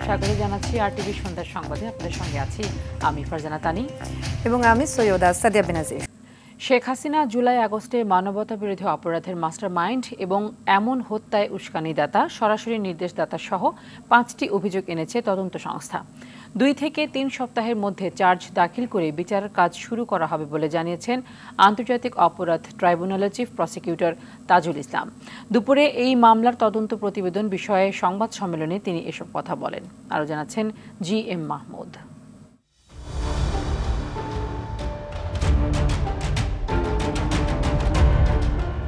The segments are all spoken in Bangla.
স্বাগত জানাচ্ছি আরটিভি সন্ধ্যার সংবাদে। আপনাদের সঙ্গে আছি আমি ফারজানা তানি এবং আমি সৈয়দা সাদিয়া বেনাজির। শেখ হাসিনা জুলাই আগস্টে মানবতা বিরোধী অপরাধের মাস্টারমাইন্ড এবং এমন হত্যায় উস্কানিদাতা, সরাসরি নির্দেশদাতা সহ 5টি অভিযোগ এনেছে তদন্ত সংস্থা। 2 থেকে 3 সপ্তাহের মধ্যে চার্জ দাখিল করে বিচার কাজ শুরু করা হবে বলে জানিয়েছেন আন্তর্জাতিক অপরাধ ট্রাইব্যুনালের চিফ প্রসিকিউটর তাজুল ইসলাম। দুপুরে এই মামলার তদন্ত প্রতিবেদন বিষয়ে সংবাদ সম্মেলনে তিনি এসব কথা বলেন। আরও জানাচ্ছেন GM মাহমুদ।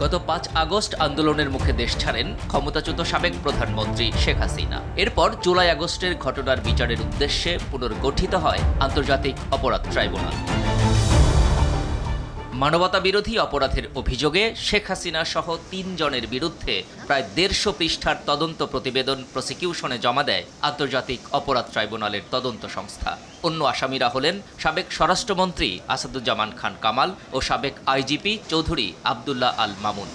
গত 5 আগস্ট আন্দোলনের মুখে দেশ ছাড়েন ক্ষমতাচ্যুত সাবেক প্রধানমন্ত্রী শেখ হাসিনা। এরপর জুলাই আগস্টের ঘটনার বিচারের উদ্দেশ্যে পুনর্গঠিত হয় আন্তর্জাতিক অপরাধ ট্রাইব্যুনাল। মানবতা বিরোধী অপরাধের অভিযোগে শেখ হাসিনা সহ 3 জনের বিরুদ্ধে প্রায় 150 পৃষ্ঠার তদন্ত প্রতিবেদন প্রসিকিউশনে জমা দেয় আন্তর্জাতিক অপরাধ ট্রাইব্যুনালের তদন্ত সংস্থা। অন্য আসামিরা হলেন সাবেক স্বরাষ্ট্রমন্ত্রী আসাদুজ্জামান খান কামাল ও সাবেক আইজিপি চৌধুরী আবদুল্লাহ আল মামুন।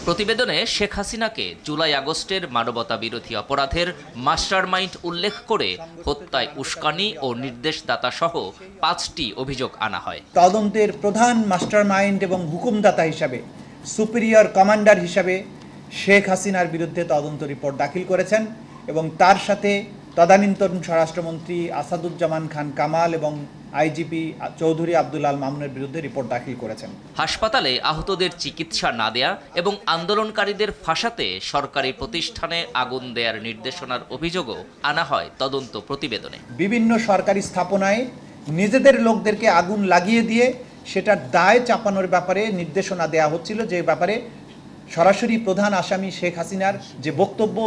প্রতিবেদনে শেখ হাসিনাকে জুলাই আগস্টের মানবতা বিরোধী অপরাধের মাস্টারমাইন্ড উল্লেখ করে হত্যায় উস্কানি ও নির্দেশদাতা সহ 5টি অভিযোগ আনা হয়। তদন্তের প্রধান মাস্টারমাইন্ড এবং হুকুমদাতা হিসাবে, সুপিরিয়র কমান্ডার হিসাবে শেখ হাসিনার বিরুদ্ধে তদন্ত রিপোর্ট দাখিল করেছেন এবং তার সাথে তদানীন্তন স্বরাষ্ট্রমন্ত্রী আসাদুজ্জামান খান কামাল এবং আইজিপি চৌধুরী আবদুল্লাহ আল মামুনের বিরুদ্ধে রিপোর্ট দাখিল করেছেন। হাসপাতালে আহতদের চিকিৎসা না দেয়া এবং আন্দোলনকারীদের ফাঁসাতে সরকারি প্রতিষ্ঠানে আগুন দেয়ার নির্দেশনার অভিযোগও আনা হয় তদন্ত প্রতিবেদনে। বিভিন্ন সরকারি স্থাপনায় নিজেদের লোকদেরকে আগুন লাগিয়ে দিয়ে সেটার দায় চাপানোর ব্যাপারে নির্দেশনা দেয়া হচ্ছিল, যে ব্যাপারে সরাসরি প্রধান আসামি শেখ হাসিনার যে বক্তব্য,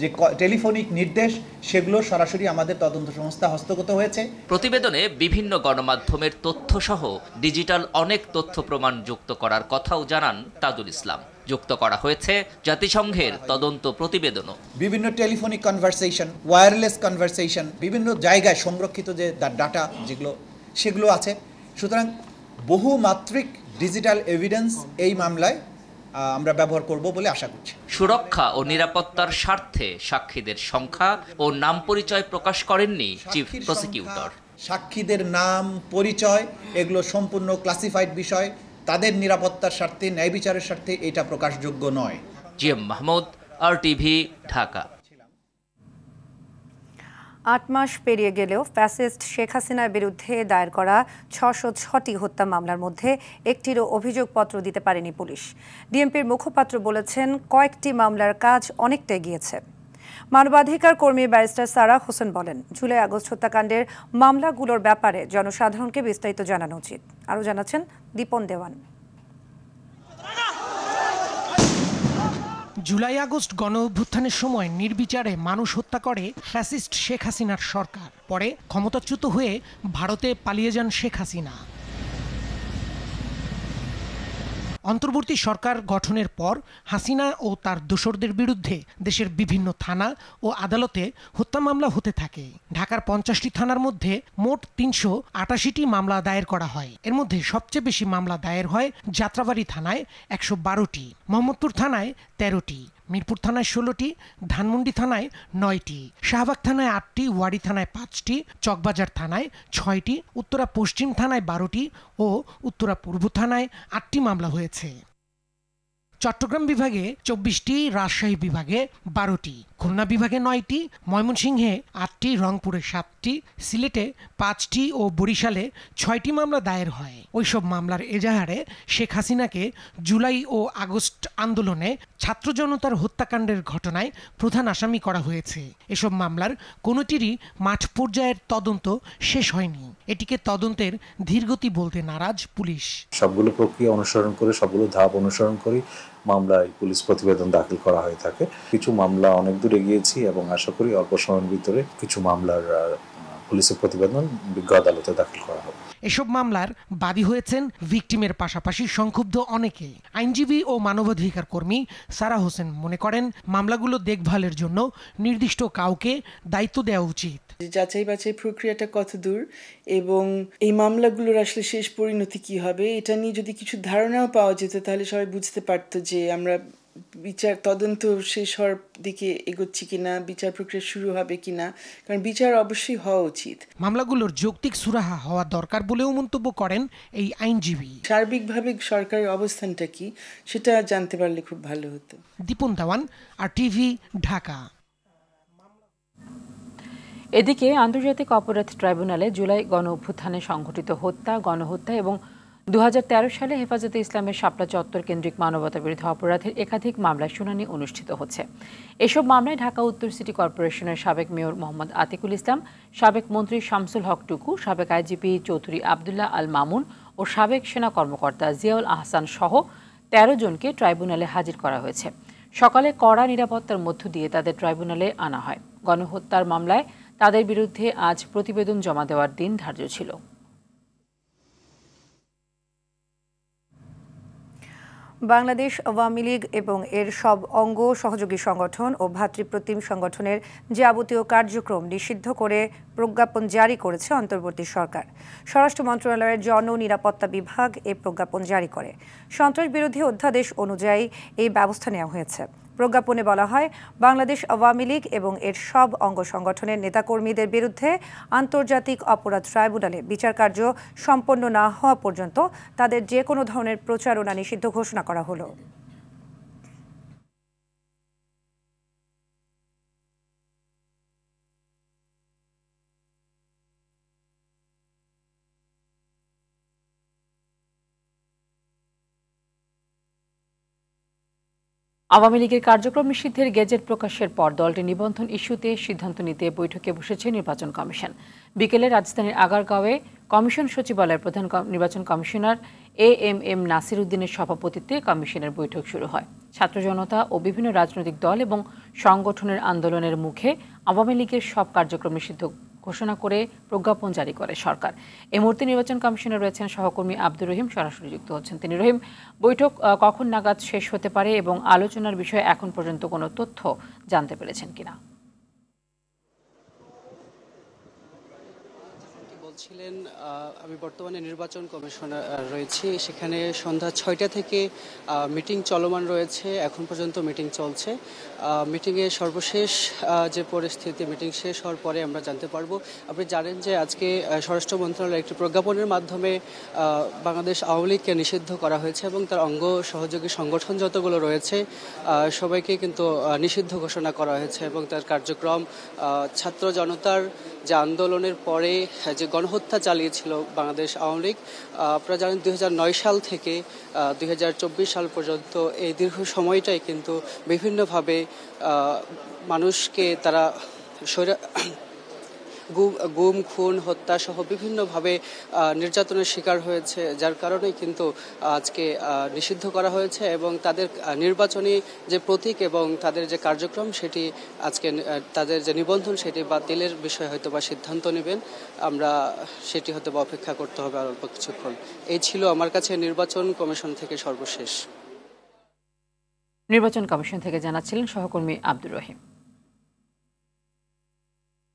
যে টেলিফোনিক নির্দেশ, সেগুলো সরাসরি আমাদের তদন্ত সংস্থা হস্তগত হয়েছে। প্রতিবেদনে বিভিন্ন গণমাধ্যমের তথ্যসহ ডিজিটাল অনেক তথ্য প্রমাণ যুক্ত করার কথাও জানান তাজুল ইসলাম। যুক্ত করা হয়েছে জাতিসংঘের তদন্ত প্রতিবেদনও। বিভিন্ন টেলিফোনিক কনভারসেশন, ওয়্যারলেস কনভারসেশন, বিভিন্ন জায়গায় সংরক্ষিত যে ডাটা সেগুলো আছে। সুতরাং বহুমাত্রিক ডিজিটাল এভিডেন্স এই মামলায় আমরা ব্যবহার করব বলে আশা করছি। সুরক্ষা ও নিরাপত্তার স্বার্থে সাক্ষীদের সংখ্যা ও নাম পরিচয় প্রকাশ করেননি চিফ প্রসিকিউটর। সাক্ষীদের নাম পরিচয় এগুলো সম্পূর্ণ ক্লাসিফাইড বিষয়, তাদের নিরাপত্তার স্বার্থে, ন্যায় বিচারের স্বার্থে এটা প্রকাশযোগ্য নয়। GM Mahmud, RTV, Dhaka. 8 মাস পেরিয়ে গেলেও ফ্যাসিস্ট শেখ হাসিনার বিরুদ্ধে দায়ের করা 606টি হত্যা মামলার মধ্যে একটিরও অভিযোগপত্র দিতে পারেনি পুলিশ। ডিএমপির মুখপাত্র বলেছেন, কয়েকটি মামলার কাজ অনেকটা এগিয়েছে। মানবাধিকার কর্মী ব্যারিস্টার সারা হোসেন বলেন, জুলাই আগস্ট হত্যাকাণ্ডের মামলাগুলোর ব্যাপারে জনসাধারণকে বিস্তারিত জানানো উচিত। আরও জানাচ্ছেন দীপন দেওয়ান। জুলাই আগস্ট গণ অভ্যুত্থানের সময় নির্বিচারে মানুষ হত্যা করে ফ্যাসিস্ট শেখ হাসিনার সরকার। পরে ক্ষমতাচ্যুত হয়ে ভারতে পালিয়ে যান শেখ হাসিনা। অন্তর্বর্তী সরকার গঠনের পর হাসিনা ও তার দোসরদের বিরুদ্ধে দেশের বিভিন্ন থানা ও আদালতে হত্যা মামলা হতে থাকে। ঢাকার 50টি থানার মধ্যে মোট 388টি মামলা দায়ের করা হয়। এর মধ্যে সবচেয়ে বেশি মামলা দায়ের হয় যাত্রাবাড়ি থানায় 112টি, মোহাম্মদপুর থানায় 13টি, মিরপুর থানায় 16টি, ধানমন্ডি থানায় 9টি, শাহবাগ থানায় 8টি, ওয়ারী থানায় 5টি, চকবাজার থানায় 6টি, উত্তরা পশ্চিম থানায় 12টি ও উত্তরা পূর্ব থানায় 8টি মামলা হয়েছে। চট্টগ্রাম বিভাগে 24টি, রাজশাহী বিভাগে 12টি, খুলনা বিভাগে 9টি, ময়মনসিংহে 8টি, রংপুরে 7টি, সিলেটে 5টি ও বরিশালে 6টি মামলা দায়ের হয়। ওইসব মামলার এজাহারে শেখ হাসিনাকে জুলাই ও আগস্ট আন্দোলনে ছাত্র জনতার হত্যাকাণ্ডের ঘটনায় প্রধান আসামি করা হয়েছে। এসব মামলার কোনোটিরই মাঠ পর্যায়ের তদন্ত শেষ হয়নি। এটিকে তদন্তের ধীরগতি বলতে নারাজ পুলিশ। সবগুলো প্রক্রিয়া অনুসরণ করে, সবগুলো ধাপ অনুসরণ করে মামলায় পুলিশ প্রতিবেদন দাখিল করা হয়ে থাকে। কিছু মামলা অনেক দূর এগিয়েছি এবং আশা করি অল্প সময়ের ভিতরে কিছু মামলার পুলিশের প্রতিবেদন বিজ্ঞ আদালতে দাখিল করা হবে। এসব মামলার বাদী হয়েছেন ভিকটিমের পাশাপাশি সংক্ষুব্ধ অনেকে। আইনজীবী ও মানবাধিকার কর্মী সারা হোসেন মনে করেন, মামলাগুলো দেখভালের জন্য নির্দিষ্ট কাউকে দায়িত্ব দেওয়া উচিত। যাচাই বাছাই প্রক্রিয়াটা কত দূর এবং এই মামলাগুলোর আসলে শেষ পরিণতি কি হবে, এটা নিয়ে যদি কিছু ধারণাও পাওয়া যেত তাহলে সবাই বুঝতে পারতো যে আমরা বিচার তদন্ত শেষ হওয়ার দিকে এগোচ্ছে কিনা, বিচার প্রক্রিয়া শুরু হবে কিনা, কারণ বিচার অবশ্যই হওয়া উচিত। মামলাগুলোর যৌক্তিক সুরাহা হওয়া দরকার বলেও মন্তব্য করেন এই আইনজীবী। সার্বিকভাবে সরকারের অবস্থানটা কি সেটা জানতে পারলে খুব ভালো হতো। দীপন দেওয়ান, RTV, ঢাকা। এদিকে আন্তর্জাতিক অপরাধ ট্রাইব্যুনালে জুলাই গণ অভ্যুত্থানে সংঘটিত হত্যা, গণহত্যা এবং 2013 সালে হেফাজতে ইসলামের শাপলা চত্বর কেন্দ্রিক মানবতাবিরোধী অপরাধের একাধিক মামলায় শুনানি অনুষ্ঠিত হচ্ছে। এসব মামলায় ঢাকা উত্তর সিটি কর্পোরেশনের সাবেক মেয়র মোহাম্মদ আতিকুল ইসলাম, সাবেক মন্ত্রী শামসুল হক টুকু, সাবেক আইজিপি চৌধুরী আবদুল্লাহ আল মামুন ও সাবেক সেনা কর্মকর্তা জিয়াউল আহসান সহ 13 জনকে ট্রাইব্যুনালে হাজির করা হয়েছে। সকালে কড়া নিরাপত্তার মধ্য দিয়ে তাদের ট্রাইব্যুনালে আনা হয়। গণহত্যার মামলায় তাদের বিরুদ্ধে আজ প্রতিবেদন জমা দেওয়ার দিন ধার্য ছিল। বাংলাদেশ আওয়ামী লীগ এবং এর সব অঙ্গ সহযোগী সংগঠন ও ভ্রাতৃপ্রতিম সংগঠনের যাবতীয় কার্যক্রম নিষিদ্ধ করে প্রজ্ঞাপন জারি করেছে অন্তর্বর্তী সরকার। স্বরাষ্ট্র মন্ত্রণালয়ের জননিরাপত্তা বিভাগ এই প্রজ্ঞাপন জারি করে। সন্ত্রাস বিরোধী অধ্যাদেশ অনুযায়ী এই ব্যবস্থা নেওয়া হয়েছে। প্রজ্ঞাপনে বলা হয়, বাংলাদেশ আওয়ামী লীগ এবং এর সব অঙ্গ সংগঠনের নেতাকর্মীদের বিরুদ্ধে আন্তর্জাতিক অপরাধ ট্রাইব্যুনালে বিচার কার্য সম্পন্ন না হওয়া পর্যন্ত তাদের যে কোনো ধরনের প্রচারণা নিষিদ্ধ ঘোষণা করা হলো। আওয়ামী লীগের কার্যক্রম নিষিদ্ধের গেজেট প্রকাশের পর দলটি নিবন্ধন ইস্যুতে সিদ্ধান্ত নিতে বৈঠকে বসেছে নির্বাচন কমিশন। বিকেলে রাজধানীর আগারগাঁওয়ে কমিশন সচিবালয়ের প্রধান নির্বাচন কমিশনার AMM নাসির উদ্দিনের সভাপতিত্বে কমিশনের বৈঠক শুরু হয়। ছাত্র জনতা ও বিভিন্ন রাজনৈতিক দল এবং সংগঠনের আন্দোলনের মুখে আওয়ামী লীগের সব কার্যক্রম নিষিদ্ধ ঘোষণা করে প্রজ্ঞাপন জারি করে সরকার। এই মুহূর্তে নির্বাচন কমিশনে রয়েছেন সহকর্মী আব্দুর রহিম, সরাসরি যুক্ত হচ্ছেন তিনি। রহিম, বৈঠক কখন নাগাদ শেষ হতে পারে এবং আলোচনার বিষয়ে এখন পর্যন্ত কোনো তথ্য জানতে পেরেছেন কিনা? বলছিলেন, আমি বর্তমানে নির্বাচন কমিশনে রয়েছি। সেখানে সন্ধ্যা 6টা থেকে মিটিং চলমান রয়েছে। এখন পর্যন্ত মিটিং চলছে। মিটিংয়ে সর্বশেষ যে পরিস্থিতি, মিটিং শেষ হওয়ার পরে আমরা জানতে পারবো। আপনি জানেন যে আজকে স্বরাষ্ট্র মন্ত্রণালয়ের একটি প্রজ্ঞাপনের মাধ্যমে বাংলাদেশ আওয়ামী লীগকে নিষিদ্ধ করা হয়েছে এবং তার অঙ্গ সহযোগী সংগঠন যতগুলো রয়েছে সবাইকে কিন্তু নিষিদ্ধ ঘোষণা করা হয়েছে এবং তার কার্যক্রম ছাত্র জনতার যে আন্দোলনের পরে যে গণহত্যা চালিয়েছিল বাংলাদেশ আওয়ামী লীগ, আপনারা জানেন 2009 সাল থেকে 2024 সাল পর্যন্ত এই দীর্ঘ সময়টাই কিন্তু বিভিন্নভাবে মানুষকে তারা গুম, খুন, হত্যা সহ বিভিন্নভাবে নির্যাতনের শিকার হয়েছে, যার কারণেই কিন্তু আজকে নিষিদ্ধ করা হয়েছে এবং তাদের নির্বাচনী যে প্রতীক এবং তাদের যে কার্যক্রম সেটি আজকে তাদের যে নিবন্ধন সেটি বাতিলের বিষয়ে হয়তো বা সিদ্ধান্ত নেবেন। আমরা সেটি হয়তো বা অপেক্ষা করতে হবে আর অল্প কিছুক্ষণ। এই ছিল আমার কাছে নির্বাচন কমিশন থেকে সর্বশেষ। নির্বাচন কমিশন থেকে জানাচ্ছিলেন সহকর্মী আব্দুর রহিম।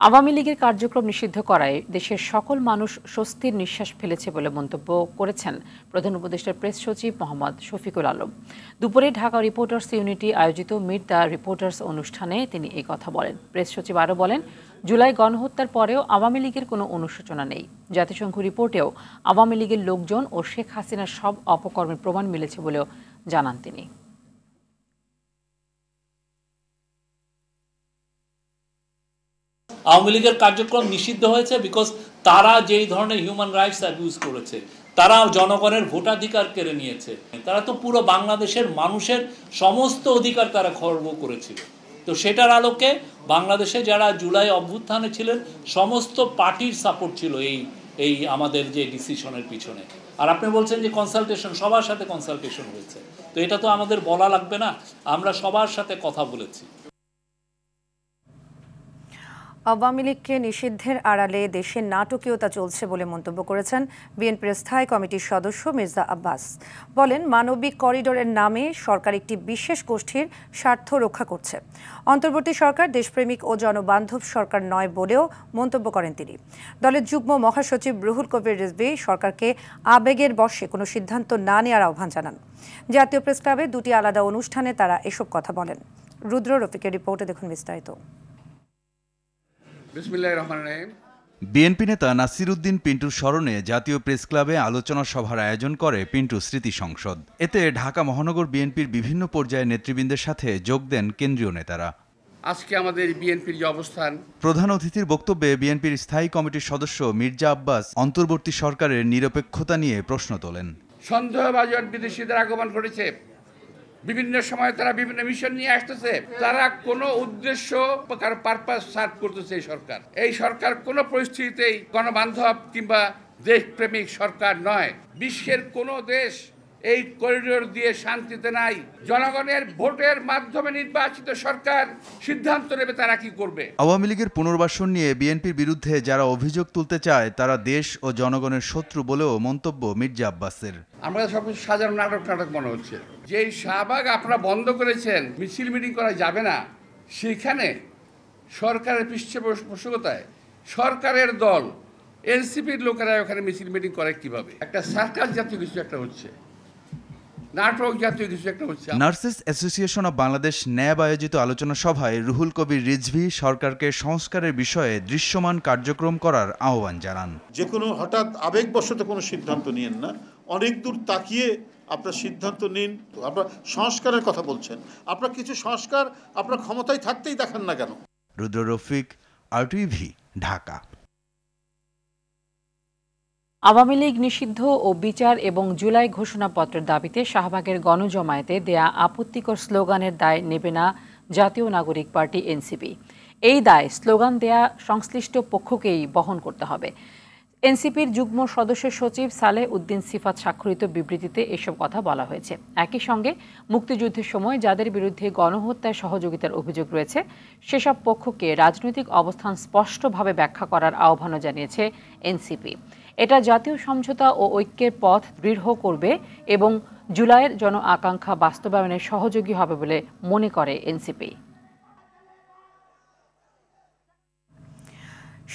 আওয়ামী লীগের কার্যক্রম নিষিদ্ধ করায় দেশের সকল মানুষ স্বস্তির নিঃশ্বাস ফেলেছে বলে মন্তব্য করেছেন প্রধান উপদেষ্টার প্রেস সচিব মোহাম্মদ শফিকুল আলম। দুপুরে ঢাকা রিপোর্টার্স ইউনিটি আয়োজিত মিট দ্য রিপোর্টার্স অনুষ্ঠানে তিনি এই কথা বলেন। প্রেস সচিব আরও বলেন, জুলাই গণহত্যার পরেও আওয়ামী লীগের কোনো অনুশোচনা নেই। জাতিসংঘ রিপোর্টেও আওয়ামী লীগের লোকজন ও শেখ হাসিনার সব অপকর্মের প্রমাণ মিলেছে বলেও জানান তিনি। আওয়ামী লীগের কার্যক্রম নিষিদ্ধ হয়েছে বিকজ তারা যেই ধরনের হিউম্যান রাইটস অ্যাবিউজ করেছে, তারা জনগণের ভোটাধিকার কেড়ে নিয়েছে, তারা তো পুরো বাংলাদেশের মানুষের সমস্ত অধিকার তারা খর্ব করেছিল। তো সেটার আলোকে বাংলাদেশে যারা জুলাই অভ্যুত্থানে ছিলেন সমস্ত পার্টির সাপোর্ট ছিল এই আমাদের যে ডিসিশনের পিছনে। আর আপনি বলছেন যে কনসালটেশন, সবার সাথে কনসালটেশন হয়েছে, তো এটা তো আমাদের বলা লাগবে না, আমরা সবার সাথে কথা বলেছি। আওয়ামী লীগকে নিষিদ্ধের আড়ালে দেশে নাটকীয়তা চলছে বলে মন্তব্য করেছেন বিএনপির স্থায়ী কমিটির সদস্য মির্জা আব্বাস। বলেন, মানবিক করিডোরের নামে সরকার একটি বিশেষ গোষ্ঠীর স্বার্থ রক্ষা করছে। অন্তর্বর্তী সরকার দেশপ্রেমিক ও জনবান্ধব সরকার নয় বলেও মন্তব্য করেন তিনি। দলের যুগ্ম মহাসচিব রুহুল কবির রিজভী সরকারকে আবেগের বশে কোনো সিদ্ধান্ত না নেওয়ার আহ্বান জানান। জাতীয় প্রেস ক্লাবে দুটি আলাদা অনুষ্ঠানে তারা এসব কথা বলেন। রুদ্র রফিকের রিপোর্টে দেখুন বিস্তারিত। বিএনপি নেতা নাসির উদ্দিন পিন্টুর স্মরণে জাতীয় প্রেস ক্লাবে আলোচনা সভার আয়োজন করে পিন্টু স্মৃতি সংসদ। এতে ঢাকা মহানগর বিএনপির বিভিন্ন পর্যায়ের নেতৃবৃন্দের সাথে যোগ দেন কেন্দ্রীয় নেতারা। আজকে আমাদের বিএনপির যে অবস্থান, প্রধান অতিথির বক্তব্যে বিএনপির স্থায়ী কমিটির সদস্য মির্জা আব্বাস অন্তর্বর্তী সরকারের নিরপেক্ষতা নিয়ে প্রশ্ন তোলেন। সন্দেহভাজন বিদেশিদের আগমন করেছে, বিভিন্ন সময় তারা বিভিন্ন মিশন নিয়ে আসতেছে, তারা কোনো উদ্দেশ্য পারপাস সার্ভ করতেছে। এই সরকার কোনো পরিস্থিতিতেই গণবান্ধব কিংবা দেশপ্রেমিক সরকার নয়। বিশ্বের কোনো দেশ এই করিডোর দিয়ে শান্তিতে নাই। জনগণের ভোটের মাধ্যমে নির্বাচিত সরকার সিদ্ধান্ত নেবে তারা কি করবে। আওয়ামী লীগের পুনর্বাসন নিয়ে বিএনপির বিরুদ্ধে যারা অভিযোগ তুলতে চায় তারা দেশ ও জনগণের শত্রু বলেও মন্তব্য মির্জা আব্বাসের। আমরা সবকিছু সাধারণ নাটক মনে হচ্ছে। যেই শাহবাগ আপনারা বন্ধ করেছেন, মিছিল মিটিং করা যাবে না, সেখানে সরকারের পৃষ্ঠপোষকতায় সরকারের দল এনসিপির লোকেরা ওখানে মিছিল মিটিং করে কিভাবে? একটা সার্কাস জাতীয় কিছু একটা হচ্ছে, নাটক জাতীয় কিছু একটা হচ্ছে। নার্সেস অ্যাসোসিয়েশন অব বাংলাদেশ ন্যাব আয়োজিত আলোচনা সভায় রুহুল কবির রিজভী সরকারকে সংস্কারের বিষয়ে দৃশ্যমান কার্যক্রম করার আহ্বান জানান। যে কোনো হঠাৎ আবেগবশত কোনো সিদ্ধান্ত নিয়েন না, অনেক দূর তাকিয়ে আপনার সিদ্ধান্ত নিন। আপনার সংস্কারের কথা বলছেন, আপনার কিছু সংস্কার আপনার ক্ষমতায় থাকতেই দেখান না কেন? রুদ্র রফিক, RTV, ঢাকা। আওয়ামী লীগ নিষিদ্ধ ও বিচার এবং জুলাই ঘোষণাপত্রের দাবিতে শাহবাগের গণজমায়েতে দেয়া আপত্তিকর স্লোগানের দায় নেবে না জাতীয় নাগরিক পার্টি এনসিপি। এই দায় স্লোগান দেয়া সংশ্লিষ্ট পক্ষকেই বহন করতে হবে। এনসিপির যুগ্ম সদস্য সচিব সালেহ উদ্দিন সিফাত স্বাক্ষরিত বিবৃতিতে এসব কথা বলা হয়েছে। একই সঙ্গে মুক্তিযুদ্ধের সময় যাদের বিরুদ্ধে গণহত্যায় সহযোগিতার অভিযোগ রয়েছে সেসব পক্ষকে রাজনৈতিক অবস্থান স্পষ্টভাবে ব্যাখ্যা করার আহ্বানও জানিয়েছে এনসিপি। এটা জাতীয় সমঝোতা ও ঐক্যের পথ দৃঢ় করবে এবং জুলাইয়ের জন আকাঙ্ক্ষা বাস্তবায়নে সহযোগী হবে বলে মনে করে এনসিপি।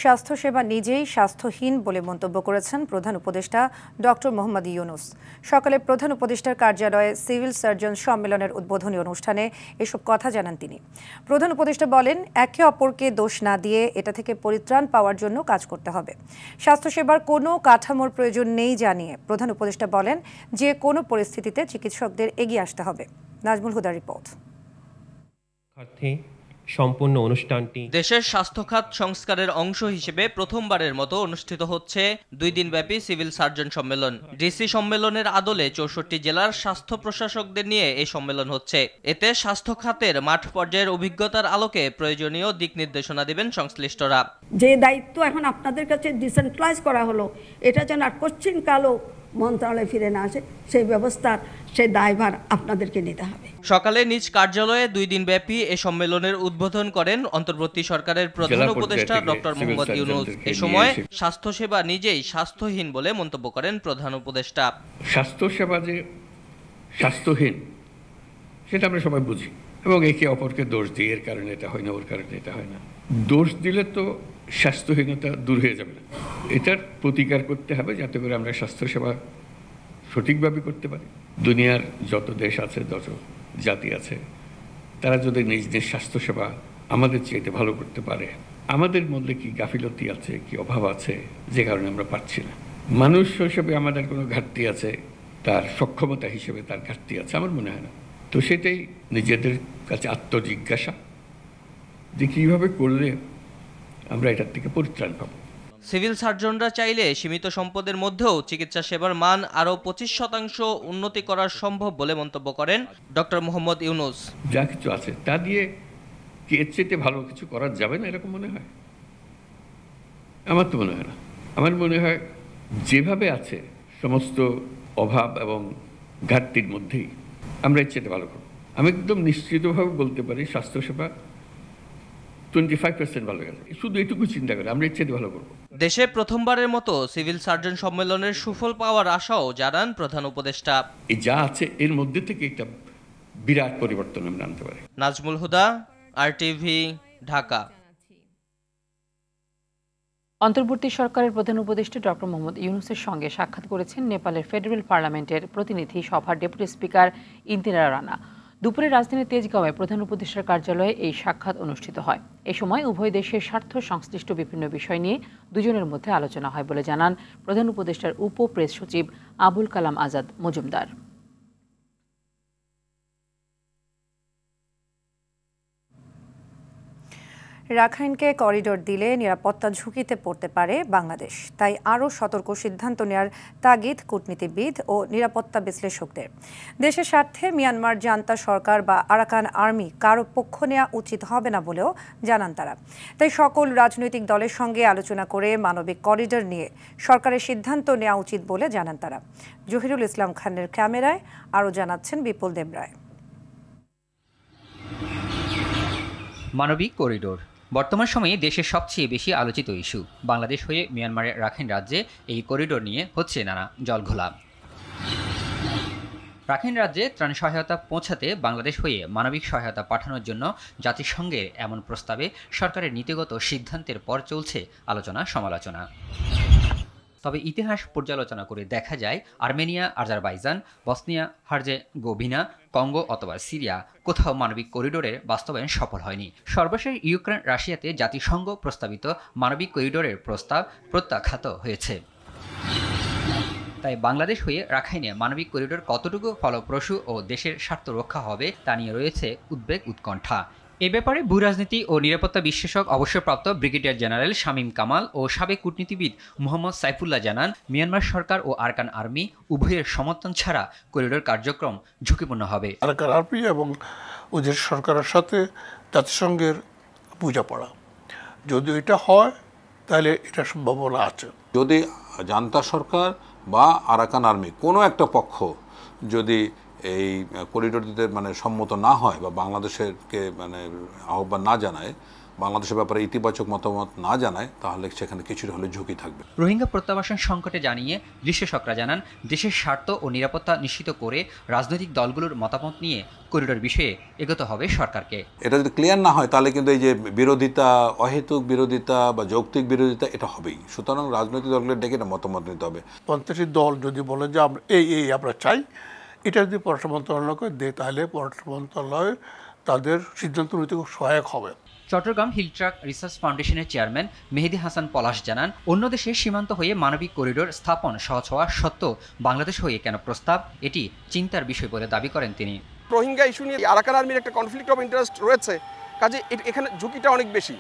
স্বাস্থ্যসেবা নিজেই স্বাস্থ্যহীন বলে মন্তব্য করেছেন প্রধান উপদেষ্টা ডক্টর মোহাম্মদ ইউনূস। সকালে প্রধান উপদেষ্টার কার্যালয়ে সিভিল সার্জন সম্মেলনের উদ্বোধনী অনুষ্ঠানে এসব কথা জানান তিনি। প্রধান উপদেষ্টা বলেন, একে অপরকে দোষ না দিয়ে এটা থেকে পরিত্রাণ পাওয়ার জন্য কাজ করতে হবে। স্বাস্থ্যসেবার কোনো কাঠামোর প্রয়োজন নেই জানিয়ে প্রধান উপদেষ্টা বলেন, যে কোনো পরিস্থিতিতে চিকিৎসকদের এগিয়ে আসতে হবে। নাজমুল হুদার রিপোর্ট। সম্পূর্ণ অনুষ্ঠানটি দেশের স্বাস্থ্য খাত সংস্কারের অংশ হিসেবে প্রথমবারের মতো অনুষ্ঠিত হচ্ছে 2 দিনব্যাপী সিভিল সার্জন সম্মেলন। ডিসি সম্মেলনের আদলে 64 জেলার স্বাস্থ্য প্রশাসকদের নিয়ে এই সম্মেলন হচ্ছে। এতে স্বাস্থ্য খাতের মাঠ পর্যায়ের অভিজ্ঞতার আলোকে প্রয়োজনীয় দিক নির্দেশনা দিবেন সংশ্লিষ্টরা। যে দায়িত্ব এখন আপনাদের কাছে ডিসেন্ট্রালাইজ করা হলো, এটা যেন আর কোশ্চিন কালো মন্ত্রণালয়ে ফিরে না আসে, সেই ব্যবস্থার সেই দায়ভার আপনাদেরকে নিতে হবে। সকালে নিজ কার্যালয়ে 2 দিনব্যাপী এ সম্মেলনের উদ্বোধন করেন অন্তর্বর্তী সরকারের প্রধান উপদেষ্টা ডক্টর মোহাম্মদ ইউনূস। এ সময় স্বাস্থ্যসেবা নিজেই স্বাস্থ্যহীন বলে মন্তব্য করেন প্রধান উপদেষ্টা। স্বাস্থ্যসেবা যে স্বাস্থ্যহীন সেটা আমরা সবাই বুঝি, এবং একে অপরকে দোষ দিই, এর কারণে এটা হয় না, ওর কারণে এটা হয় না। দোষ দিলে তো স্বাস্থ্যহীনতা দূর হয়ে যাবে না। এটার প্রতিকার করতে হবে যাতে করে আমরা স্বাস্থ্যসেবা সঠিকভাবে করতে পারি। দুনিয়ার যত দেশ আছে, যত জাতি আছে, তারা যদি নিজ নিজ স্বাস্থ্যসেবা আমাদের চেয়ে ভালো করতে পারে, আমাদের মধ্যে কি গাফিলতি আছে, কি অভাব আছে যে কারণে আমরা পাচ্ছি না। মানুষ হিসেবে আমাদের কোনো ঘাটতি আছে, তার সক্ষমতা হিসেবে তার ঘাটতি আছে, আমার মনে হয় না। তো সেটাই নিজেদের কাছে আত্মজিজ্ঞাসা যে কীভাবে করলে আমরা এটার থেকে পরিত্রাণ পাবো। সিভিল সার্জনরা চাইলে সীমিত সম্পদের মধ্যেও চিকিৎসা সেবার মান আরও 25% উন্নতি করা সম্ভব বলে মন্তব্য করেন ডক্টর মোহাম্মদ ইউনূস। যা কিছু আছে তা দিয়ে কি এর চেয়ে ভালো কিছু করা যাবে না এরকম মনে হয়? আমার তো মনে হয় না। আমার মনে হয় যেভাবে আছে সমস্ত অভাব এবং ঘাটতির মধ্যেই আমরা এর চেয়ে ভালো করব। আমি একদম নিশ্চিতভাবে বলতে পারি স্বাস্থ্যসেবা 25% ভালো গেছে, শুধু এইটুকু চিন্তা করে আমরা এর চেয়ে ভালো করবো। দেশে প্রথমবারের মতো সিভিল সার্জন সম্মেলনের সুফল পাওয়ার আশাও জানান প্রধান উপদেষ্টা। এই যা আছে এর মধ্যে থেকে একটা বিরাট পরিবর্তন আমরা আনতে পারি। নাজমুল হুদা, RTV, ঢাকা। অন্তর্বর্তী সরকারের প্রধান উপদেষ্টা ডক্টর মোহাম্মদ ইউনূসের সঙ্গে সাক্ষাৎ করেছেন নেপালের ফেডারেল পার্লামেন্টের প্রতিনিধি সভার ডেপুটি স্পিকার ইন্দিরা রানা। দুপুরে রাজধানীর তেজগাঁওয়ে প্রধান উপদেষ্টার কার্যালয়ে এই সাক্ষাৎ অনুষ্ঠিত হয়। এ সময় উভয় দেশের স্বার্থ সংশ্লিষ্ট বিভিন্ন বিষয় নিয়ে দুজনের মধ্যে আলোচনা হয় বলে জানান প্রধান উপদেষ্টার উপ প্রেস সচিব আবুল কালাম আজাদ মজুমদার। রাখাইনকে করিডোর দিলে নিরাপত্তা ঝুঁকিতে পড়তে পারে বাংলাদেশ, তাই আরও সতর্ক সিদ্ধান্ত নেওয়ার তাগিদ কূটনীতিবিদ ও নিরাপত্তা বিশ্লেষকদের। দেশের স্বার্থে মিয়ানমার জান্তা সরকার বা আরাকান আর্মি কারো পক্ষ নেওয়া উচিত হবে না বলেও জানান তারা। তাই সকল রাজনৈতিক দলের সঙ্গে আলোচনা করে মানবিক করিডোর নিয়ে সরকারের সিদ্ধান্ত নেওয়া উচিত বলে জানান তারা। জহিরুল ইসলাম খানের ক্যামেরায় আরও জানাচ্ছেন বিপুল দেবরায়। মানবিক করিডোর বর্তমান সময়ে দেশের সবচেয়ে বেশি আলোচিত ইস্যু। বাংলাদেশ হয়ে মিয়ানমারের রাখাইন রাজ্যে এই করিডোর নিয়ে হচ্ছে নানা জলঘোলা। রাখাইন রাজ্যে ত্রাণ সহায়তা পৌঁছাতে বাংলাদেশ হয়ে মানবিক সহায়তা পাঠানোর জন্য জাতিসংঘের এমন প্রস্তাবে সরকারের নীতিগত সিদ্ধান্তের পর চলছে আলোচনা সমালোচনা। তবে ইতিহাস পর্যালোচনা করে দেখা যায় Armenia, Azerbaijan, Bosnia Herzegovina, Congo অথবা সিরিয়া কোথাও মানবিক করিডোরের বাস্তবায়ন সফল হয়নি। সর্বশেষ ইউক্রেন রাশিয়াতে জাতিসংঘ প্রস্তাবিত মানবিক করিডোরের প্রস্তাব প্রত্যাখ্যাত হয়েছে। তাই বাংলাদেশ হয়ে রাখাইনে মানবিক করিডোর কতটুকু ফলপ্রসূ ও দেশের স্বার্থ রক্ষা হবে তা নিয়ে রয়েছে উদ্বেগ উৎকণ্ঠা। এ ব্যাপারে ভূরাজনীতি ও নিরাপত্তা বিশ্লেষক অবসরপ্রাপ্ত ব্রিগেডিয়ার জেনারেল শামীম কামাল ও সাবেক কূটনীতিবিদ মোহাম্মদ সাইফুল্লাহ জানান, মিয়ানমার সরকার ও আরাকান আর্মি উভয়ের সমর্থন ছাড়া করিডোর কার্যক্রম ঝুঁকিপূর্ণ হবে। আরাকান আর্মি এবং ওদের সরকারের সাথে জাতিসংঘের বোঝাপড়া, যদি এটা হয় তাহলে এটা সম্ভাবনা আছে। যদি জান্তা সরকার বা আরাকান আর্মি কোনো একটা পক্ষ যদি এই করিডোর দিতে সম্মত না হয় বা বাংলাদেশকে আহ্বান না জানায়, বাংলাদেশের ব্যাপারে ইতিবাচক মতামত না জানায়, তাহলে সেখানে কিছুটা হলে ঝুঁকি থাকবে। রোহিঙ্গা প্রত্যাবাসন সংকটে জানিয়ে বিশ্লেষকরা জানান, দেশের স্বার্থ ও নিরাপত্তা নিশ্চিত করে রাজনৈতিক দলগুলোর মতামত নিয়ে করিডোর বিষয়ে এগোতে হবে সরকারকে। এটা যদি ক্লিয়ার না হয় তাহলে কিন্তু এই যে বিরোধিতা, অহেতুক বিরোধিতা বা যৌক্তিক বিরোধিতা, এটা হবেই। সুতরাং রাজনৈতিক দলগুলোর ডেকে এটা মতামত নিতে হবে। পঞ্চায়েত দল যদি বলে যে আমরা এই আমরা চাই, এটা যদি পররাষ্ট্র মন্ত্রণালয়কে দেয় তাহলে পররাষ্ট্র মন্ত্রণালয় তাদের সিদ্ধান্ত নিতে খুব সহায়ক হবে। চট্টগ্রাম হিল ট্রাক রিসার্চ ফাউন্ডেশনের চেয়ারম্যান মেহেদি হাসান পলাশ জানান, অন্য দেশের সীমান্ত হয়ে মানবিক করিডোর স্থাপন সহজ হওয়া সত্ত্বেও বাংলাদেশ হয়ে কেন প্রস্তাব, এটি চিন্তার বিষয় বলে দাবি করেন তিনি। রোহিঙ্গা ইস্যু নিয়ে আরাকান আর্মির একটা কনফ্লিক্ট অফ ইন্টারেস্ট রয়েছে, কাজে এখানে ঝুঁকিটা অনেক বেশি।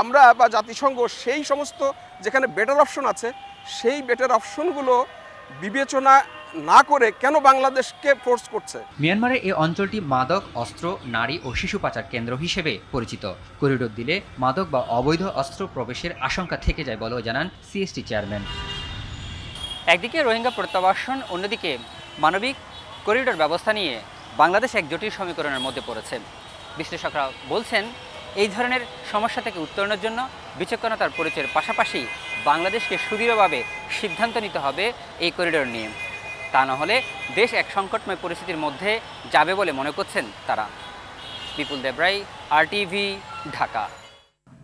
আমরা বা জাতিসংঘ সেই সমস্ত যেখানে বেটার অপশন আছে সেই বেটার অপশনগুলো বিবেচনা না করে কেন বাংলাদেশকে ফোর্স করছে? মিয়ানমারের এই অঞ্চলটি মাদক, অস্ত্র, নারী ও শিশু পাচার কেন্দ্র হিসেবে পরিচিত। করিডোর দিলে মাদক বা অবৈধ অস্ত্র প্রবেশের আশঙ্কা থেকে যায় বলেও জানান CST চেয়ারম্যান। একদিকে রোহিঙ্গা প্রত্যাবাসন, অন্যদিকে মানবিক করিডোর ব্যবস্থা নিয়ে বাংলাদেশ এক জটিল সমীকরণের মধ্যে পড়েছে। বিশ্লেষকরা বলছেন, এই ধরনের সমস্যা থেকে উত্তরণের জন্য বিচক্ষণতার পরিচয়ের পাশাপাশি বাংলাদেশকে সুদৃঢ়ভাবে সিদ্ধান্ত নিতে হবে এই করিডোর নিয়ে। তা না হলে দেশ এক সংকটময় পরিস্থিতির মধ্যে যাবে বলে মনে করছেন তারা। বিপুল দেবরাই, RTV, ঢাকা।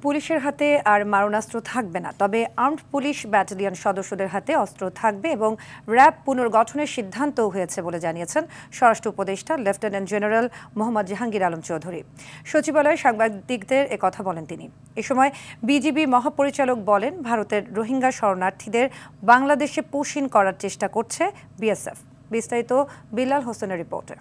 পুলিশের হাতে আর মারণাস্ত্র থাকবে না, তবে আর্মড পুলিশ ব্যাটালিয়ন সদস্যদের হাতে অস্ত্র থাকবে এবং র্যাব পুনর্গঠনের সিদ্ধান্তও হয়েছে বলে জানিয়েছেন স্বরাষ্ট্র উপদেষ্টা লেফটেন্যান্ট জেনারেল মোহাম্মদ জাহাঙ্গীর আলম চৌধুরী। সচিবালয়ে সাংবাদিকদের কথা বলেন তিনি। এ সময় বিজিবি মহাপরিচালক বলেন, ভারতের রোহিঙ্গা শরণার্থীদের বাংলাদেশে পুশিন করার চেষ্টা করছে বিএসএফ। বিস্তারিত বিল্লাল হোসেনের রিপোর্টে।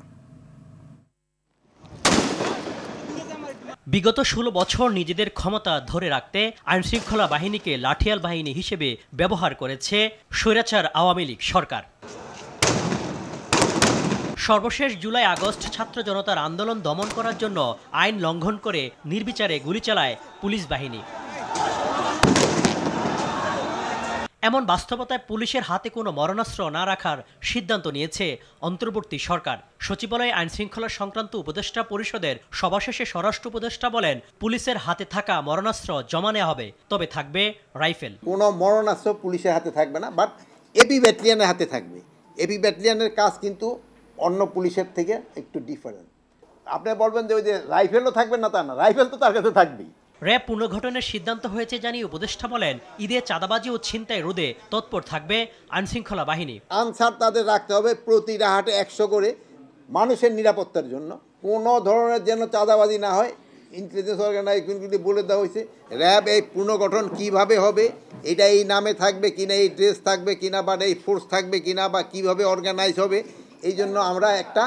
বিগত 16 বছর নিজেদের ক্ষমতা ধরে রাখতে আইনশৃঙ্খলা বাহিনীকে লাঠিয়াল বাহিনী হিসেবে ব্যবহার করেছে স্বৈরাচার আওয়ামী লীগ সরকার। সর্বশেষ জুলাই আগস্ট ছাত্র জনতার আন্দোলন দমন করার জন্য আইন লঙ্ঘন করে নির্বিচারে গুলি চালায় পুলিশ বাহিনী। এমন বাস্তবতায় পুলিশের হাতে কোনো মরণাস্ত্র না রাখার সিদ্ধান্ত নিয়েছে অন্তর্বর্তী সরকার। সচিবালয়ে আইন শৃঙ্খলা সংক্রান্ত উপদেষ্টা পরিষদের সভা শেষে স্বরাষ্ট্র উপদেষ্টা বলেন, পুলিশের হাতে থাকা মরণাস্ত্র জমা নেওয়া হবে, তবে থাকবে রাইফেল। কোনো মরণাস্ত্র পুলিশের হাতে থাকবে না, বাট এপি ব্যাটালিয়নের হাতে থাকবে। এপি ব্যাটালিয়নের কাজ কিন্তু অন্য পুলিশের থেকে একটু ডিফারেন্ট। আপনি বলবেন যে ওই যে রাইফেলও থাকবে না, তা না, রাইফেল তো তার কাছে থাকবেই। র্যাব পুনর্গঠনের সিদ্ধান্ত হয়েছে জানিয়ে উপদেষ্টা বলেন, ঈদে চাঁদাবাজি ও ছিনতাই রোধে তৎপর থাকবে আইনশৃঙ্খলা বাহিনী। আনসার তাদের রাখতে হবে প্রতিটা হাটে 100 করে, মানুষের নিরাপত্তার জন্য। কোনো ধরনের যেন চাঁদাবাজি না হয়। ইন্টেলিজেন্স অর্গানাইজেশনগুলি বলে দেওয়া হয়েছে র্যাব এই পুনর্গঠন কিভাবে হবে, এটা এই নামে থাকবে কিনা, এই ড্রেস থাকবে কিনা, বা এই ফোর্স থাকবে কিনা, বা কিভাবে অর্গানাইজ হবে, এই জন্য আমরা একটা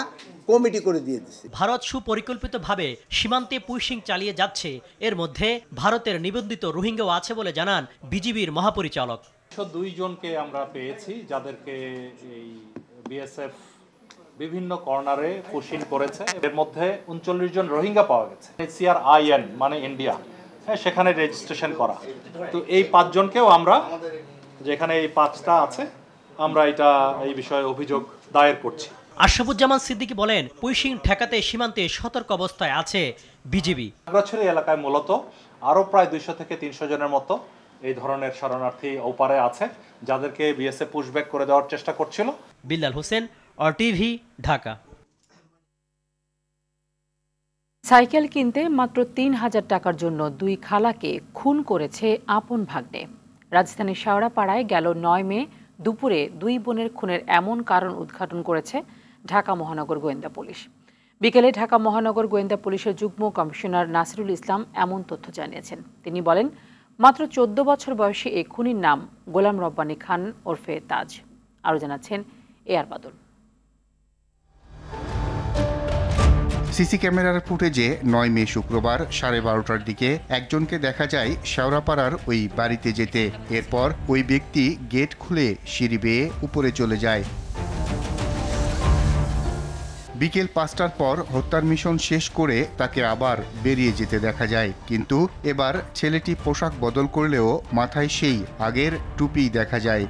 কমিটি করে দিয়ে দিচ্ছি। ভারত সুপরিকল্পিতভাবে সীমান্তে পুশিং চালিয়ে যাচ্ছে। এর মধ্যে ভারতের নিবন্ধিত রোহিঙ্গাও আছে বলে জানান বিজিবির মহাপরিচালক। 102 জনকে আমরা পেয়েছি, যাদেরকে এই বিএসএফ বিভিন্ন কর্নারে পুশিং করেছে। এর মধ্যে 39 জন রোহিঙ্গা পাওয়া গেছে। CRIN মানে ইন্ডিয়া, সেখানে রেজিস্ট্রেশন করা। তো এই 5 জনকেও আমরা, যেখানে এই 5টা আছে, আমরা এই বিষয়ে অভিযোগ দায়ের করছি। আশরাফুজ্জামান সিদ্দিকী বলেন, পুশিং ঠেকাতে সীমান্তে সতর্ক অবস্থায় আছে বিজিবি। খাগড়াছড়ি এলাকায় মূলত আরও প্রায় 200 থেকে 300 জনের মতো এই ধরনের শরণার্থী ওপারে আছে, যাদেরকে বিএসএফ পুশব্যাক করে দেওয়ার চেষ্টা করছিল। বিল্লাল হোসেন, RTV, ঢাকা। সাইকেল কিনতে মাত্র 3000 টাকার জন্য 2 খালাকে খুন করেছে আপন ভাগ্নে। রাজধানীর শেওড়াপাড়ায় গেল 9 মে দুপুরে 2 বোনের খুনের এমন কারণ উদ্ঘাটন করেছে ঢাকা মহানগর গোয়েন্দা পুলিশ। বিকেলে ঢাকা মহানগর গোয়েন্দা পুলিশের যুগ্ম কমিশনার নাসিরুল ইসলাম এমন তথ্য জানিয়েছেন। তিনি বলেন, মাত্র 14 বছর বয়সী এই খুনির নাম গোলাম রব্বানী খান ওরফে তাজ। আরও জানাচ্ছেন AR বাদল। সিসি ক্যামেরার ফুটেজে 9 মে শুক্রবার 12:30টার দিকে একজনকে দেখা যায় শেওড়াপাড়ার ওই বাড়িতে যেতে। এরপর ওই ব্যক্তি গেট খুলে সিঁড়ি বেয়ে উপরে চলে যায়। বিকেল 5টার পর হত্যার মিশন শেষ করে তাকে আবার বেরিয়ে যেতে দেখা যায়, কিন্তু এবার ছেলেটি পোশাক বদল করলেও মাথায় সেই আগের টুপি দেখা যায়।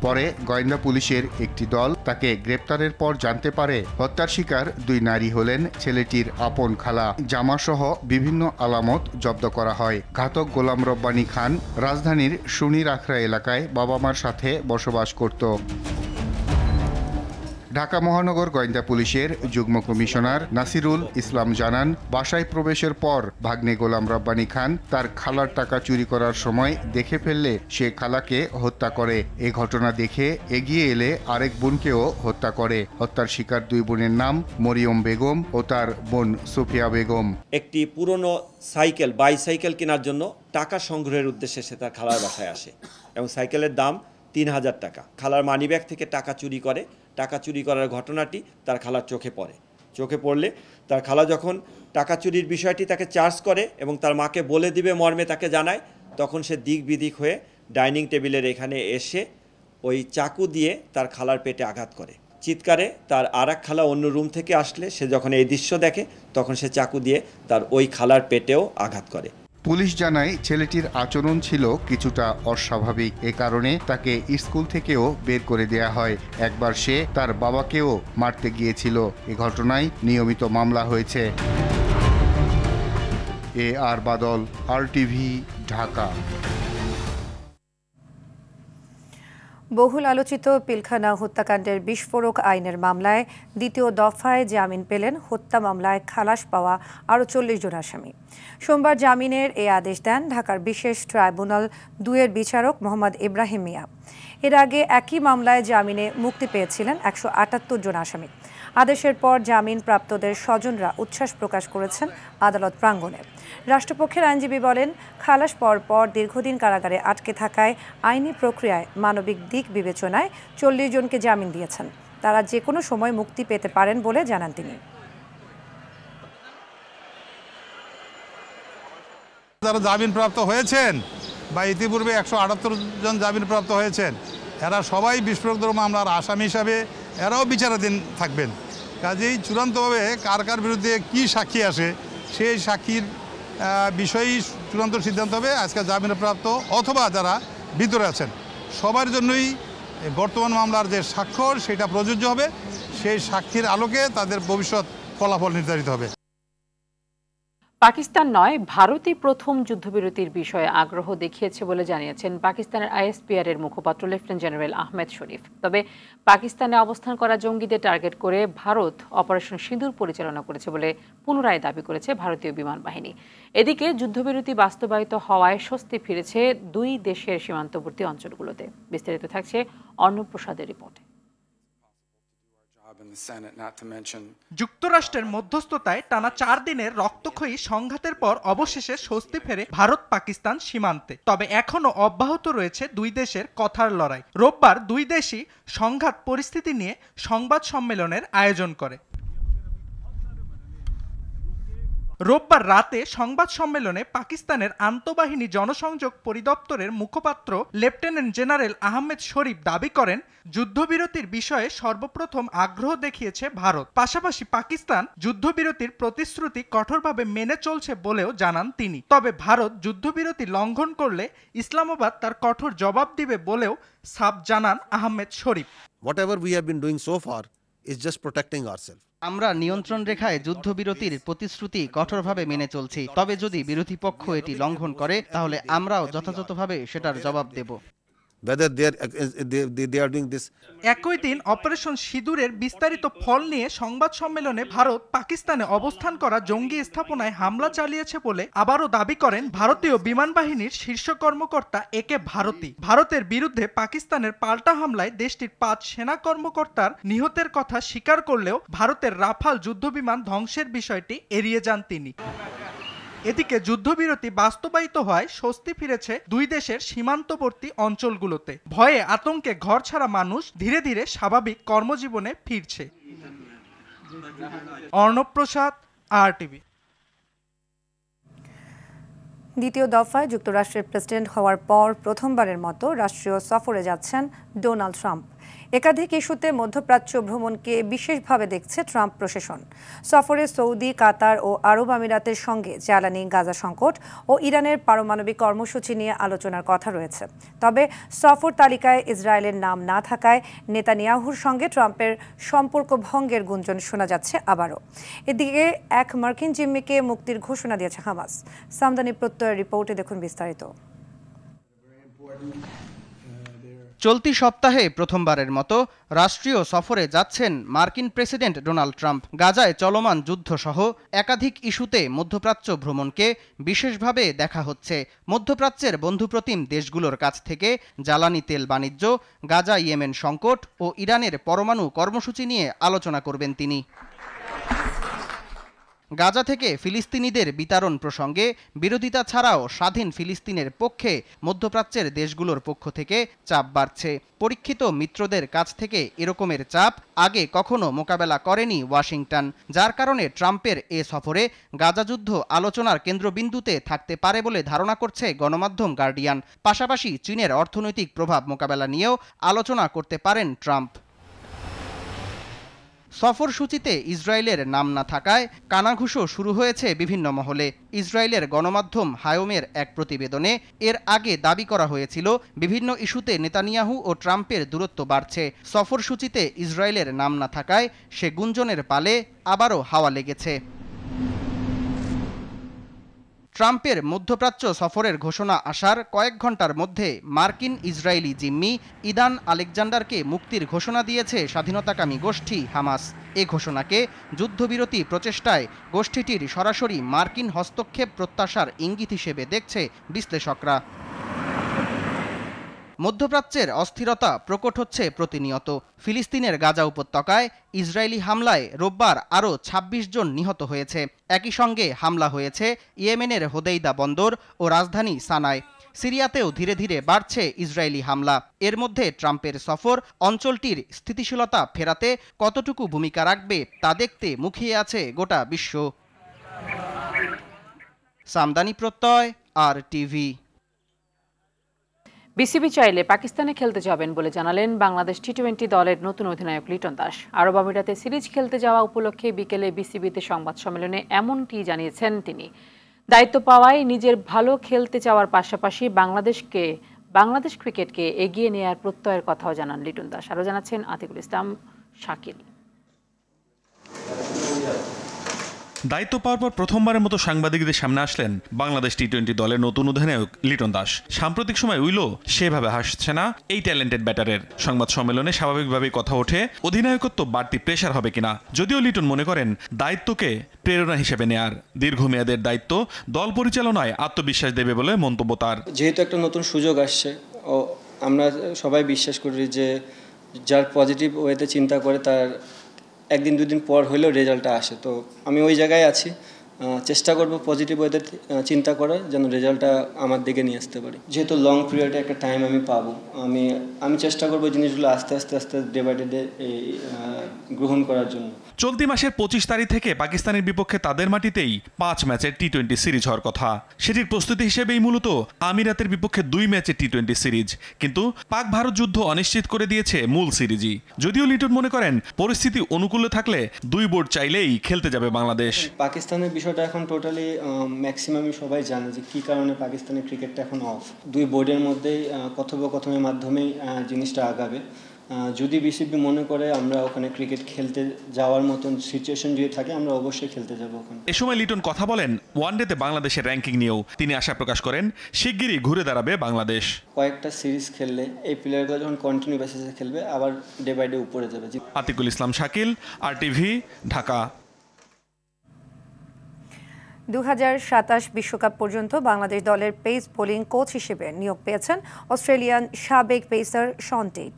পরে গোয়েন্দা পুলিশের একটি দল তাকে গ্রেপ্তারের পর জানতে পারে হত্যার শিকার 2 নারী হলেন ছেলেটির আপন খালা। জামাসহ বিভিন্ন আলামত জব্দ করা হয়। ঘাতক গোলাম রব্বানী খান রাজধানীর সুনির আখড়া এলাকায় বাবা মার সাথে বসবাস করত। ঢাকা মহানগর গোয়েন্দা পুলিশের যুগ্ম কমিশনার নাসিরুল ইসলাম জানান, বাসায় প্রবেশের পর ভাগ্নে গোলাম রব্বানী খান তার খালার টাকা চুরি করার সময় দেখে ফেললে সে খালাকে হত্যা করে। এ ঘটনা দেখে এগিয়ে এলে আরেক বোনকেও হত্যা করে। হত্যার শিকার 2 বোনের নাম মরিয়ম বেগম ও তার বোন সুফিয়া বেগম। একটি পুরনো সাইকেল, বাইসাইকেল কেনার জন্য টাকা সংগ্রহের উদ্দেশ্যে সে তার খালার বাসায় আসে এবং সাইকেলের দাম 3000 টাকা। খালার মানিব্যাগ থেকে টাকা চুরি করে। টাকা চুরি করার ঘটনাটি তার খালার চোখে পড়ে। চোখে পড়লে তার খালা যখন টাকা চুরির বিষয়টি তাকে চার্জ করে এবং তার মাকে বলে দিবে মর্মে তাকে জানায়, তখন সে দিক বিদিক হয়ে ডাইনিং টেবিলের এখানে এসে ওই চাকু দিয়ে তার খালার পেটে আঘাত করে। চিৎকারে তার আরেক খালা অন্য রুম থেকে আসলে সে যখন এই দৃশ্য দেখে, তখন সে চাকু দিয়ে তার ওই খালার পেটেও আঘাত করে। পুলিশ জানায় ছেলেটির আচরণ ছিল কিছুটা অস্বাভাবিক। এ কারণে তাকে স্কুল থেকেও বের করে দেয়া হয়। একবার সে তার বাবাকেও মারতে গিয়েছিল। এ ঘটনায় নিয়মিত মামলা হয়েছে। AR বাদল, RTV, ঢাকা। বহুল আলোচিত পিলখানা হত্যাকাণ্ডের বিস্ফোরক আইনের মামলায় দ্বিতীয় দফায় জামিন পেলেন হত্যা মামলায় খালাস পাওয়া আরও 40 জন আসামি। সোমবার জামিনের এই আদেশ দেন ঢাকার বিশেষ ট্রাইব্যুনাল 2-এর বিচারক মোহাম্মদ ইব্রাহিম মিয়া। এর আগে একই মামলায় জামিনে মুক্তি পেয়েছিলেন 178 জন আসামি। আদেশের পর জামিন প্রাপ্তদের স্বজনরা উচ্ছ্বাস প্রকাশ করেছেন আদালত প্রাঙ্গণে। রাষ্ট্রপক্ষের আইনজীবী বলেন, খালাস পাওয়ার পর দীর্ঘদিন কারাগারে আটকে থাকায় আইনি প্রক্রিয়ায় মানবিক দিক বিবেচনায় 40 জনকে জামিন দিয়েছেন। তারা যে কোনো সময় মুক্তি পেতে পারেন বলে জানান তিনি। যারা জামিনপ্রাপ্ত হয়েছেন বা ইতিপূর্বে 178 জন জামিনপ্রাপ্ত হয়েছেন, এরা সবাই বিস্ফোরক মামলার আসামি হিসাবে এরাও বিচারাধীন থাকবেন। কাজেই চূড়ান্তভাবে কার কার বিরুদ্ধে কী সাক্ষী আসে সেই সাক্ষীর বিষয়ই চূড়ান্ত সিদ্ধান্ত হবে। আজকে জামিনপ্রাপ্ত অথবা যারা ভিতরে আছেন সবার জন্যই বর্তমান মামলার যে স্বাক্ষর সেটা প্রযোজ্য হবে। সেই সাক্ষীর আলোকে তাদের ভবিষ্যৎ ফলাফল নির্ধারিত হবে। পাকিস্তান নয়, ভারতই প্রথম যুদ্ধবিরতির বিষয়ে আগ্রহ দেখিয়েছে বলে জানিয়েছেন পাকিস্তানের আইএসপিআর এর মুখপাত্র লেফটেন্যান্ট জেনারেল আহমেদ শরীফ। তবে পাকিস্তানে অবস্থান করা জঙ্গিদের টার্গেট করে ভারত অপারেশন সিঁদুর পরিচালনা করেছে বলে পুনরায় দাবি করেছে ভারতীয় বিমান বাহিনী। এদিকে যুদ্ধবিরতি বাস্তবায়িত হওয়ায় স্বস্তি ফিরেছে দুই দেশের সীমান্তবর্তী অঞ্চলগুলোতে। বিস্তারিত থাকছে অর্ণব প্রসাদের রিপোর্টে। যুক্তরাষ্ট্রের মধ্যস্থতায় টানা 4 দিনের রক্তক্ষয়ী সংঘাতের পর অবশেষে স্বস্তি ফেরে ভারত পাকিস্তান সীমান্তে। তবে এখনো অব্যাহত রয়েছে দুই দেশের কথার লড়াই। রোববার দুই দেশই সংঘাত পরিস্থিতি নিয়ে সংবাদ সম্মেলনের আয়োজন করে। রোববার রাতে সংবাদ সম্মেলনে পাকিস্তানের আন্তঃবাহিনী জনসংযোগ পরিদপ্তরের মুখপাত্র লেফটেন্যান্ট জেনারেল আহমেদ শরীফ দাবি করেন, যুদ্ধবিরতির বিষয়ে সর্বপ্রথম আগ্রহ দেখিয়েছে ভারত। পাশাপাশি পাকিস্তান যুদ্ধবিরতির প্রতিশ্রুতি কঠোরভাবে মেনে চলছে বলেও জানান তিনি। তবে ভারত যুদ্ধবিরতি লঙ্ঘন করলে ইসলামাবাদ তার কঠোর জবাব দিবে বলেও সাফ জানান আহমেদ শরীফ। Whatever we have been doing so far is just protecting ourselves. আমরা নিয়ন্ত্রণ রেখায় যুদ্ধবিরতির প্রতিশ্রুতি কঠোরভাবে মেনে চলছি। তবে যদি বিরোধী পক্ষ এটি লঙ্ঘন করে তাহলে আমরাও যথাযথভাবে সেটার জবাব দেব। Whether they are doing this. একই দিন অপারেশন সিঁদুরের বিস্তারিত ফল নিয়ে সংবাদ সম্মেলনে ভারত পাকিস্তানে অবস্থান করা জঙ্গি স্থাপনায় হামলা চালিয়েছে বলে আবারও দাবি করেন ভারতীয় বিমান বাহিনীর শীর্ষ কর্মকর্তা একে ভারতী। ভারতের বিরুদ্ধে পাকিস্তানের পাল্টা হামলায় দেশটির 5 সেনা কর্মকর্তার নিহতের কথা স্বীকার করলেও ভারতের রাফাল যুদ্ধবিমান ধ্বংসের বিষয়টি এড়িয়ে যান তিনি। এদিকে যুদ্ধবিরতি বাস্তবায়িত হওয়ায় স্বস্তি ফিরেছে দুই দেশের সীমান্তবর্তী অঞ্চলগুলোতে। ভয়ে আতঙ্কে ঘরছাড়া মানুষ ধীরে ধীরে স্বাভাবিক কর্মজীবনে ফিরছে। অর্ণব প্রসাদ, RTV। দ্বিতীয় দফায় যুক্তরাষ্ট্রের প্রেসিডেন্ট হওয়ার পর প্রথমবারের মতো রাষ্ট্রীয় সফরে যাচ্ছেন ডোনাল্ড ট্রাম্প। একাধিক ইস্যুতে মধ্যপ্রাচ্য ভ্রমণকে বিশেষভাবে দেখছে ট্রাম্প প্রশাসন। সফরে সৌদি, কাতার ও আরব আমিরাতের সঙ্গে জ্বালানি, গাজা সংকট ও ইরানের পারমাণবিক কর্মসূচি নিয়ে আলোচনার কথা রয়েছে। তবে সফর তালিকায় ইসরায়েলের নাম না থাকায় নেতানিয়াহুর সঙ্গে ট্রাম্পের সম্পর্ক ভঙ্গের গুঞ্জন শোনা যাচ্ছে আবারও। এদিকে এক মার্কিন জিম্মিকে মুক্তির ঘোষণা দিয়েছে হামাস। সামদানি প্রত্যয়ের রিপোর্টে দেখুন বিস্তারিত। চলতি সপ্তাহে প্রথমবারের মতো রাষ্ট্রীয় সফরে যাচ্ছেন মার্কিন প্রেসিডেন্ট ডোনাল্ড ট্রাম্প। গাজায় চলমান যুদ্ধসহ একাধিক ইস্যুতে মধ্যপ্রাচ্য ভ্রমণকে বিশেষভাবে দেখা হচ্ছে। মধ্যপ্রাচ্যের বন্ধুপ্রতিম দেশগুলোর কাছ থেকে জ্বালানি তেল বাণিজ্য, গাজা ইয়েমেন সংকট ও ইরানের পরমাণু কর্মসূচি নিয়ে আলোচনা করবেন তিনি। গাজা থেকে ফিলিস্তিনিদের বিতরণ প্রসঙ্গে বিরোধিতা ছাড়াও স্বাধীন ফিলিস্তিনের পক্ষে মধ্যপ্রাচ্যের দেশগুলোর পক্ষ থেকে চাপ বাড়ছে। পরীক্ষিত মিত্রদের কাছ থেকে এরকমের চাপ আগে কখনো মোকাবেলা করেনি ওয়াশিংটন, যার কারণে ট্রাম্পের এ সফরে গাজা যুদ্ধ আলোচনার কেন্দ্রবিন্দুতে থাকতে পারে বলে ধারণা করছে গণমাধ্যম গার্ডিয়ান। পাশাপাশি চীনের অর্থনৈতিক প্রভাব মোকাবেলা নিয়েও আলোচনা করতে পারেন ট্রাম্প। সফরসূচিতে ইসরায়েলের নাম না থাকায় কানাঘুষো শুরু হয়েছে বিভিন্ন মহলে। ইসরায়েলের গণমাধ্যম হায়োমের এক প্রতিবেদনে এর আগে দাবি করা হয়েছিল বিভিন্ন ইস্যুতে নেতানিয়াহু ও ট্রাম্পের দূরত্ব বাড়ছে। সফরসূচিতে ইসরায়েলের নাম না থাকায় সে গুঞ্জনের পালে আবারও হাওয়া লেগেছে। ট্রাম্পের মধ্যপ্রাচ্য সফরের ঘোষণা আসার কয়েক ঘন্টার মধ্যে মার্কিন ইসরায়েলি জিম্মি ইদান আলেকজান্ডারকে মুক্তির ঘোষণা দিয়েছে স্বাধীনতাকামী গোষ্ঠী হামাস। এ ঘোষণাকে যুদ্ধবিরতি প্রচেষ্টায় গোষ্ঠীটির সরাসরি মার্কিন হস্তক্ষেপ প্রত্যাশার ইঙ্গিত হিসেবে দেখছে বিশ্লেষকরা। মধ্যপ্রাচ্যের অস্থিরতা প্রকট হচ্ছে প্রতিনিয়ত। ফিলিস্তিনের গাজা উপত্যকায় ইসরায়েলি হামলায় রোববার আরও ২৬ জন নিহত হয়েছে। একই সঙ্গে হামলা হয়েছে ইয়েমেনের হোদেইদা বন্দর ও রাজধানী সানায়। সিরিয়াতেও ধীরে ধীরে বাড়ছে ইসরায়েলি হামলা। এর মধ্যে ট্রাম্পের সফর অঞ্চলটির স্থিতিশীলতা ফেরাতে কতটুকু ভূমিকা রাখবে তা দেখতে মুখিয়ে আছে গোটা বিশ্ব। সামদানি প্রত্যয়, RTV। বিসিবি চাইলে পাকিস্তানে খেলতে যাবেন বলে জানালেন বাংলাদেশ টি-20 দলের নতুন অধিনায়ক লিটন দাস। আরব আমিরাতে সিরিজ খেলতে যাওয়া উপলক্ষে বিকেলে বিসিবিতে সংবাদ সম্মেলনে এমনটি জানিয়েছেন তিনি। দায়িত্ব পাওয়ায় নিজের ভালো খেলতে চাওয়ার পাশাপাশি বাংলাদেশ ক্রিকেটকে এগিয়ে নেয়ার প্রত্যয়ের কথাও জানান লিটন দাস। আরও জানাচ্ছেন আতিকুল ইসলাম শাকিল। দায়িত্ব পাওয়ার পর প্রথমবারের মতো সাংবাদিকদের সামনে আসলেন বাংলাদেশ টি-20 দলের নতুন অধিনায়ক লিটন দাস। সাম্প্রতিক সময় উইলো সেভাবে হাসছে না এই ট্যালেন্টেড ব্যাটারের। সংবাদ সম্মেলনে স্বাভাবিকভাবেই কথা ওঠে অধিনায়কত্ব বাড়তি প্রেশার হবে কিনা। যদিও লিটন মনে করেন দায়িত্বকে প্রেরণা হিসেবে নেয়ার, দীর্ঘমেয়াদের দায়িত্ব দল পরিচালনায় আত্মবিশ্বাস দেবে বলে মন্তব্য তার। যেহেতু একটা নতুন সুযোগ আসছে, ও আমরা সবাই বিশ্বাস করি যে যার পজিটিভ ওয়েতে চিন্তা করে তার একদিন দুদিন পর হলেও রেজাল্টটা আসে। তো আমি ওই জায়গায় আছি, চেষ্টা করব পজিটিভ ওয়েতে চিন্তা করার, যেন রেজাল্টটা আমার দিকে নিয়ে আসতে পারি। যেহেতু লং পিরিয়ডে একটা টাইম আমি পাবো, আমি চেষ্টা করবো জিনিসগুলো আস্তে আস্তে ডে বাই ডে গ্রহণ করার জন্য। চলতি মাসের 25 তারিখ থেকে পাকিস্তানের বিপক্ষে তাদের মাটিতেই 5 ম্যাচের টি-20 সিরিজ হওয়ার কথা। সেটির প্রস্তুতি হিসেবেই মূলত আমিরাতের বিপক্ষে 2 ম্যাচের টি-20 সিরিজ। কিন্তু পাক ভারত যুদ্ধ অনিশ্চিত করে দিয়েছে মূল সিরিজই। যদিও লিটন মনে করেন পরিস্থিতি অনুকূলে থাকলে 2 বোর্ড চাইলেই খেলতে যাবে বাংলাদেশ। পাকিস্তানের বিষয়টা এখন টোটালি ম্যাক্সিমামই সবাই জানে যে কী কারণে পাকিস্তানের ক্রিকেটটা এখন অফ। 2 বোর্ডের মধ্যেই কথোপকথনের মাধ্যমেই জিনিসটা আগাবে। যদি বিসিবি মনে করে আমরা ওখানে ক্রিকেট খেলতে যাওয়ার মতন সিচুয়েশন যদি থাকে, আমরা অবশ্যই খেলতে যাব ওখানে। এ সময় লিটন কথা বলেন ওয়ানডেতে বাংলাদেশের র্যাঙ্কিং নিয়েও। তিনি আশা প্রকাশ করেন শিগগিরই ঘুরে দাঁড়াবে বাংলাদেশ। কয়েকটা সিরিজ খেললে এই প্লেয়ারগুলো যখন কন্টিনিউ বেসিসে খেলবে, আবার ডে বাই ডে উপরে যাবে। আতিকুল ইসলাম শাকিল, RTV, ঢাকা। 2027 বিশ্বকাপ পর্যন্ত বাংলাদেশ দলের পেস বোলিং কোচ হিসেবে নিয়োগ পেয়েছেন অস্ট্রেলিয়ান সাবেক পেসার শন টেট।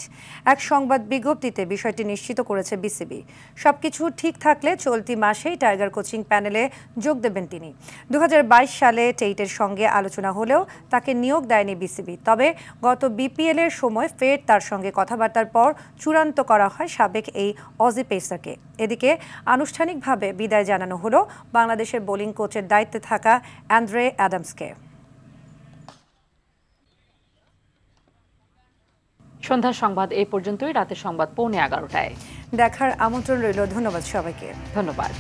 এক সংবাদ বিজ্ঞপ্তিতে বিষয়টি নিশ্চিত করেছে বিসিবি। সবকিছু ঠিক থাকলে চলতি মাসেই টাইগার কোচিং প্যানেলে যোগ দেবেন তিনি। 2022 সালে টেইটের সঙ্গে আলোচনা হলেও তাকে নিয়োগ দেয়নি বিসিবি। তবে গত বিপিএল এর সময় ফের তার সঙ্গে কথাবার্তার পর চূড়ান্ত করা হয় সাবেক এই অজি পেসারকে। এদিকে আনুষ্ঠানিকভাবে বিদায় জানানো হলো বাংলাদেশের বোলিং কোচের দায়িত্বে থাকা অ্যান্ড্রে অ্যাডামসকে। সন্ধ্যার সংবাদ এই পর্যন্তই। রাতের সংবাদ 11:15টায় দেখার আমন্ত্রণ রইল। ধন্যবাদ সবাইকে। ধন্যবাদ।